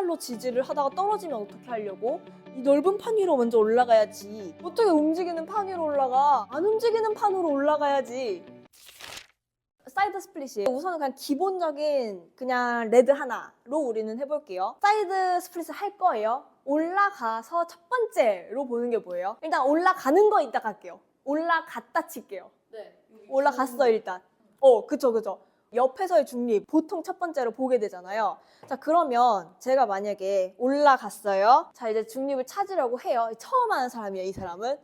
발로 지지를 하다가 떨어지면 어떻게 하려고? 이 넓은 판 위로 먼저 올라가야지. 어떻게 움직이는 판 위로 올라가? 안 움직이는 판으로 올라가야지. 사이드 스플릿이에요. 우선은 그냥 기본적인 그냥 레드 하나로 우리는 해볼게요. 사이드 스플릿을 할 거예요. 올라가서 첫 번째로 보는 게 뭐예요? 일단 올라가는 거 이따 갈게요. 올라갔다 칠게요. 네. 올라갔어 일단. 그쵸. 옆에서의 중립 보통 첫 번째로 보게 되잖아요. 자, 그러면 제가 만약에 올라갔어요. 자, 이제 중립을 찾으려고 해요. 처음 하는 사람이에요, 이 사람은.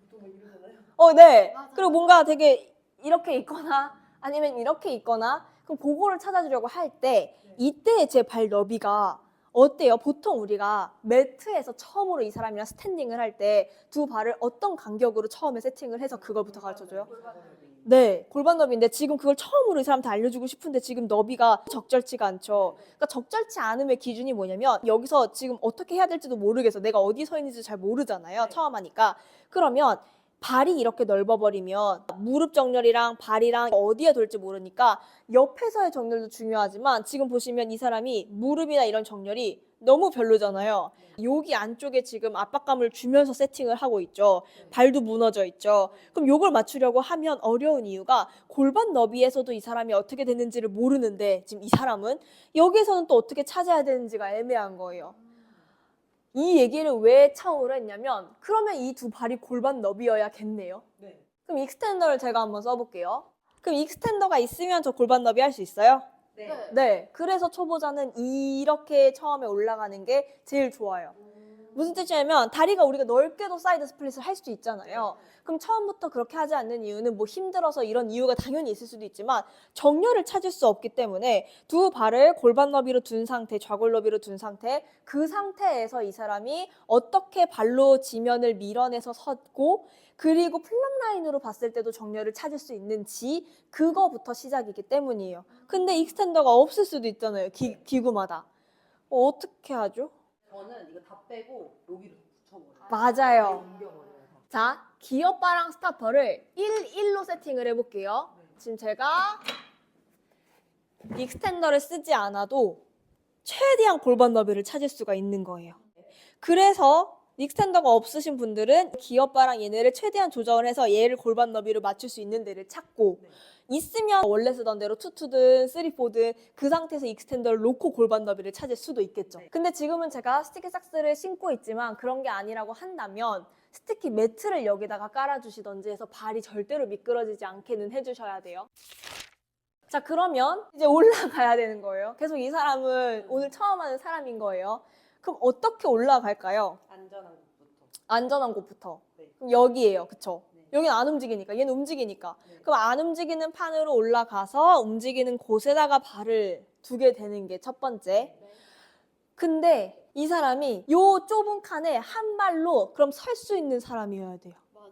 보통 이러잖아요. 네. 맞아. 그리고 뭔가 되게 이렇게 있거나 아니면 이렇게 있거나 그럼 그거를 찾아주려고 할 때 이때 제 발 너비가 어때요? 보통 우리가 매트에서 처음으로 이 사람이랑 스탠딩을 할 때 두 발을 어떤 간격으로 처음에 세팅을 해서 그걸부터 가르쳐줘요? 네, 골반 너비인데 지금 그걸 처음으로 이 사람한테 알려주고 싶은데 지금 너비가 적절치가 않죠. 그러니까 적절치 않음의 기준이 뭐냐면 여기서 지금 어떻게 해야 될지도 모르겠어. 내가 어디 서 있는지 잘 모르잖아요. 처음 하니까. 그러면 발이 이렇게 넓어버리면 무릎 정렬이랑 발이랑 어디에 돌지 모르니까 옆에서의 정렬도 중요하지만 지금 보시면 이 사람이 무릎이나 이런 정렬이 너무 별로잖아요. 여기 안쪽에 지금 압박감을 주면서 세팅을 하고 있죠. 발도 무너져 있죠. 그럼 요걸 맞추려고 하면 어려운 이유가 골반 너비에서도 이 사람이 어떻게 됐는지를 모르는데 지금 이 사람은 여기에서는 또 어떻게 찾아야 되는지가 애매한 거예요. 이 얘기를 왜 처음으로 했냐면 그러면 이 두 발이 골반 너비여야겠네요. 네. 그럼 익스텐더를 제가 한번 써볼게요. 그럼 익스텐더가 있으면 저 골반 너비 할 수 있어요? 네. 네. 그래서 초보자는 이렇게 처음에 올라가는 게 제일 좋아요. 무슨 뜻이냐면 다리가 우리가 넓게도 사이드 스플릿을 할 수 있잖아요. 그럼 처음부터 그렇게 하지 않는 이유는 뭐 힘들어서 이런 이유가 당연히 있을 수도 있지만 정렬을 찾을 수 없기 때문에 두 발을 골반 너비로 둔 상태, 좌골 너비로 둔 상태, 그 상태에서 이 사람이 어떻게 발로 지면을 밀어내서 섰고 그리고 플랫 라인으로 봤을 때도 정렬을 찾을 수 있는지 그거부터 시작이기 때문이에요. 근데 익스텐더가 없을 수도 있잖아요. 기구마다. 어떻게 하죠? 저는 이거 다 빼고 여기로 붙여버려요. 맞아요. 옮겨버려요. 자, 기어바랑 스타퍼를 1로 세팅을 해볼게요. 지금 제가 익스텐더를 쓰지 않아도 최대한 골반 너비를 찾을 수가 있는 거예요. 그래서 익스텐더가 없으신 분들은 기어바랑 얘네를 최대한 조정을 해서 얘를 골반 너비로 맞출 수 있는 데를 찾고 있으면 원래 쓰던 대로 투투든 쓰리포든 그 상태에서 익스텐더를 놓고 골반 너비를 찾을 수도 있겠죠. 근데 지금은 제가 스티키 삭스를 신고 있지만 그런 게 아니라고 한다면 스티키 매트를 여기다가 깔아주시던지 해서 발이 절대로 미끄러지지 않게는 해주셔야 돼요. 자, 그러면 이제 올라가야 되는 거예요. 계속 이 사람은 오늘 처음 하는 사람인 거예요. 그럼 어떻게 올라갈까요? 안전한 곳부터. 안전한 곳부터. 네. 그럼 여기예요. 그쵸? 네. 여기는 안 움직이니까. 얘는 움직이니까. 네. 그럼 안 움직이는 판으로 올라가서 움직이는 곳에다가 발을 두게 되는 게 첫 번째. 네. 근데 이 사람이 요 좁은 칸에 한 발로 그럼 설 수 있는 사람이어야 돼요. 맞아요.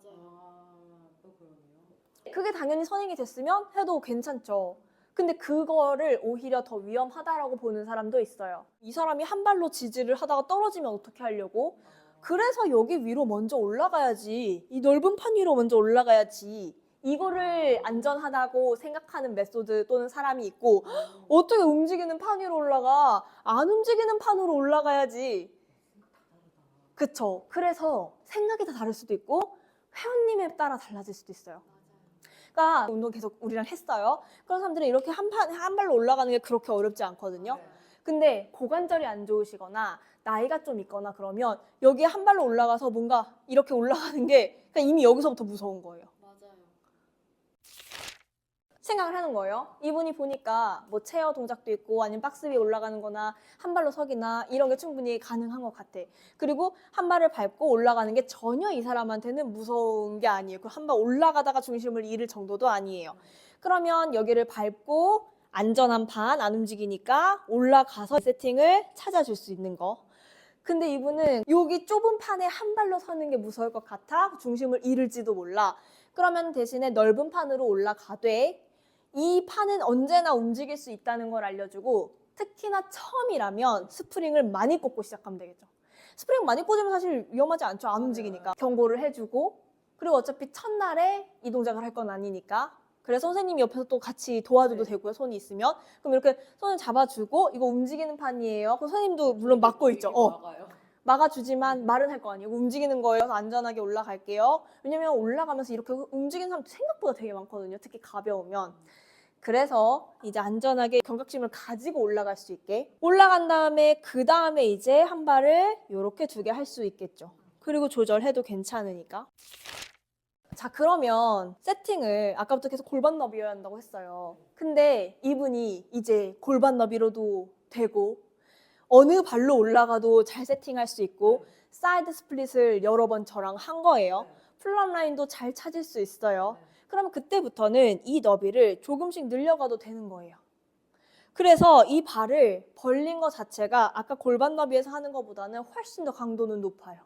또 그러네요. 그게 당연히 선행이 됐으면 해도 괜찮죠. 근데 그거를 오히려 더 위험하다라고 보는 사람도 있어요. 이 사람이 한 발로 지지를 하다가 떨어지면 어떻게 하려고? 그래서 여기 위로 먼저 올라가야지. 이 넓은 판 위로 먼저 올라가야지. 이거를 안전하다고 생각하는 메소드 또는 사람이 있고 어떻게 움직이는 판 위로 올라가? 안 움직이는 판으로 올라가야지. 그쵸? 그래서 생각이 다 다를 수도 있고 회원님에 따라 달라질 수도 있어요. 그러니까 운동 계속 우리랑 했어요. 그런 사람들은 이렇게 한 발로 올라가는 게 그렇게 어렵지 않거든요. 네. 근데 고관절이 안 좋으시거나 나이가 좀 있거나 그러면 여기에 한 발로 올라가서 뭔가 이렇게 올라가는 게 그냥 이미 여기서부터 무서운 거예요. 맞아요. 생각을 하는 거예요. 이분이 보니까 뭐 체어 동작도 있고 아니면 박스 위에 올라가는 거나 한 발로 서기나 이런 게 충분히 가능한 것 같아. 그리고 한 발을 밟고 올라가는 게 전혀 이 사람한테는 무서운 게 아니에요. 한 발 올라가다가 중심을 잃을 정도도 아니에요. 그러면 여기를 밟고 안전한 판 안 움직이니까 올라가서 세팅을 찾아줄 수 있는 거. 근데 이분은 여기 좁은 판에 한 발로 서는 게 무서울 것 같아. 중심을 잃을지도 몰라. 그러면 대신에 넓은 판으로 올라가되 이 판은 언제나 움직일 수 있다는 걸 알려주고 특히나 처음이라면 스프링을 많이 꽂고 시작하면 되겠죠. 스프링 많이 꽂으면 사실 위험하지 않죠. 안 움직이니까. 경고를 해주고 그리고 어차피 첫날에 이 동작을 할 건 아니니까 그래서 선생님이 옆에서 또 같이 도와줘도 되고요. 손이 있으면. 그럼 이렇게 손을 잡아주고 이거 움직이는 판이에요. 그럼 선생님도 물론 막고 있죠. 막아요. 막아주지만 말은 할 거 아니에요. 움직이는 거예요. 안전하게 올라갈게요. 왜냐면 올라가면서 이렇게 움직이는 사람 생각보다 되게 많거든요. 특히 가벼우면. 그래서 이제 안전하게 경각심을 가지고 올라갈 수 있게 올라간 다음에 그 다음에 이제 한 발을 이렇게 두 개 할 수 있겠죠. 그리고 조절해도 괜찮으니까. 자, 그러면 세팅을 아까부터 계속 골반 너비여야 한다고 했어요. 근데 이분이 이제 골반 너비로도 되고 어느 발로 올라가도 잘 세팅할 수 있고 사이드 스플릿을 여러 번 저랑 한 거예요. 플럼 라인도 잘 찾을 수 있어요. 그러면 그때부터는 이 너비를 조금씩 늘려가도 되는 거예요. 그래서 이 발을 벌린 것 자체가 아까 골반 너비에서 하는 것보다는 훨씬 더 강도는 높아요.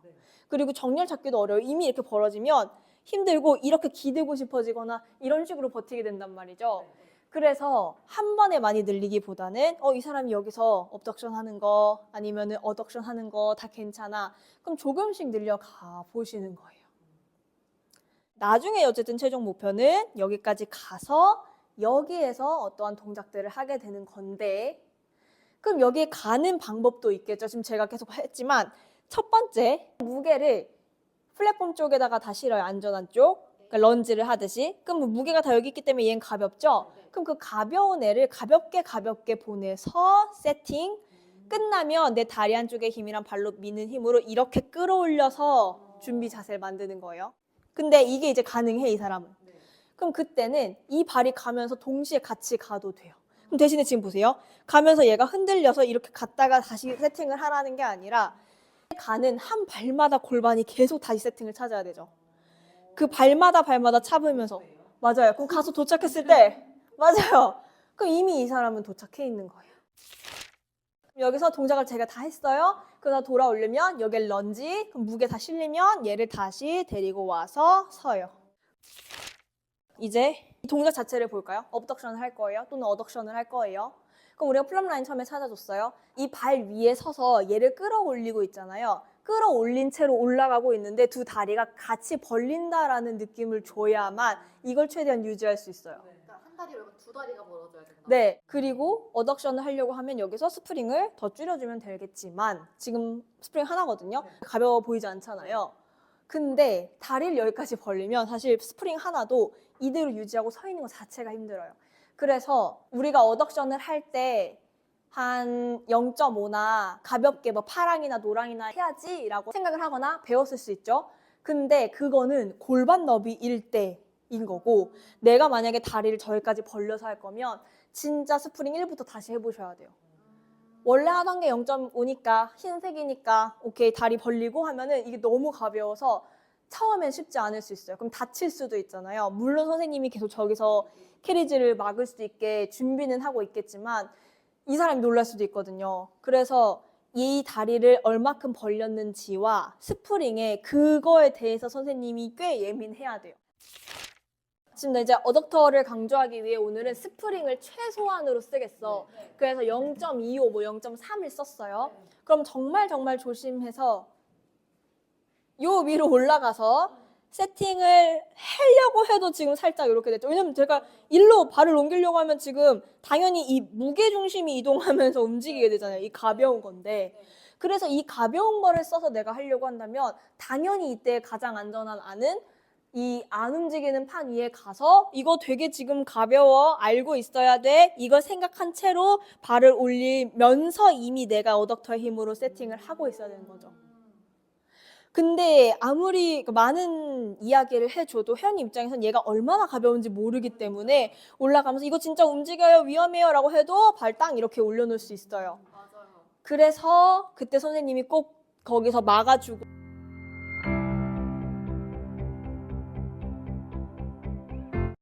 그리고 정렬 찾기도 어려워요. 이미 이렇게 벌어지면 힘들고 이렇게 기대고 싶어지거나 이런 식으로 버티게 된단 말이죠. 그래서 한 번에 많이 늘리기보다는 이 사람이 여기서 업덕션 하는 거 아니면은 어덕션 하는 거 다 괜찮아. 그럼 조금씩 늘려가 보시는 거예요. 나중에 어쨌든 최종 목표는 여기까지 가서 여기에서 어떠한 동작들을 하게 되는 건데 그럼 여기에 가는 방법도 있겠죠. 지금 제가 계속 했지만 첫 번째 무게를 플랫폼 쪽에다가 다 실어요. 안전한 쪽. 그러니까 런지를 하듯이. 그럼 무게가 다 여기 있기 때문에 얘는 가볍죠. 그럼 그 가벼운 애를 가볍게 보내서 세팅. 끝나면 내 다리 한쪽의 힘이랑 발로 미는 힘으로 이렇게 끌어올려서 준비 자세를 만드는 거예요. 근데 이게 이제 가능해, 이 사람은. 그럼 그때는 이 발이 가면서 동시에 같이 가도 돼요. 그럼 대신에 지금 보세요. 가면서 얘가 흔들려서 이렇게 갔다가 다시 세팅을 하라는 게 아니라 가는 한 발마다 골반이 계속 다시 세팅을 찾아야 되죠. 그 발마다 참으면서. 맞아요. 그럼 가서 도착했을 때 맞아요. 그럼 이미 이 사람은 도착해 있는 거예요. 여기서 동작을 제가 다 했어요. 그러다 돌아 올리면 여기 런지, 그럼 무게 다 실리면 얘를 다시 데리고 와서 서요. 이제 이 동작 자체를 볼까요? 업덕션을 할 거예요. 또는 어덕션을 할 거예요. 그럼 우리가 플럼 라인 처음에 찾아줬어요. 이 발 위에 서서 얘를 끌어올리고 있잖아요. 끌어올린 채로 올라가고 있는데 두 다리가 같이 벌린다라는 느낌을 줘야만 이걸 최대한 유지할 수 있어요. 그러니까 한 다리 말고 두 다리가 벌어져야 된다. 네, 그리고 어덕션을 하려고 하면 여기서 스프링을 더 줄여주면 되겠지만 지금 스프링 하나거든요. 가벼워 보이지 않잖아요. 근데 다리를 여기까지 벌리면 사실 스프링 하나도 이대로 유지하고 서 있는 것 자체가 힘들어요. 그래서 우리가 어덕션을 할 때 한 0.5나 가볍게 뭐 파랑이나 노랑이나 해야지라고 생각을 하거나 배웠을 수 있죠. 근데 그거는 골반 너비일 때인 거고 내가 만약에 다리를 저기까지 벌려서 할 거면 진짜 스프링 1부터 다시 해보셔야 돼요. 원래 하던 게 0.5니까 흰색이니까 오케이 다리 벌리고 하면은 이게 너무 가벼워서 처음엔 쉽지 않을 수 있어요. 그럼 다칠 수도 있잖아요. 물론 선생님이 계속 저기서 캐리지를 막을 수 있게 준비는 하고 있겠지만 이 사람이 놀랄 수도 있거든요. 그래서 이 다리를 얼마큼 벌렸는지와 스프링에 그거에 대해서 선생님이 꽤 예민해야 돼요. 지금 이제 어덕터를 강조하기 위해 오늘은 스프링을 최소한으로 쓰겠어. 그래서 0.25, 뭐 0.3을 썼어요. 그럼 정말 조심해서 요 위로 올라가서 세팅을 하려고 해도 지금 살짝 이렇게 됐죠. 왜냐면 제가 일로 발을 옮기려고 하면 지금 당연히 이 무게중심이 이동하면서 움직이게 되잖아요. 이 가벼운 건데. 그래서 이 가벼운 거를 써서 내가 하려고 한다면 당연히 이때 가장 안전한 안은 이 안 움직이는 판 위에 가서 이거 되게 지금 가벼워 알고 있어야 돼. 이걸 생각한 채로 발을 올리면서 이미 내가 어덕터의 힘으로 세팅을 하고 있어야 되는 거죠. 근데 아무리 많은 이야기를 해줘도 혜연이 입장에선 얘가 얼마나 가벼운지 모르기 때문에 올라가면서 이거 진짜 움직여요 위험해요 라고 해도 발 땅 이렇게 올려놓을 수 있어요. 맞아요. 그래서 그때 선생님이 꼭 거기서 막아주고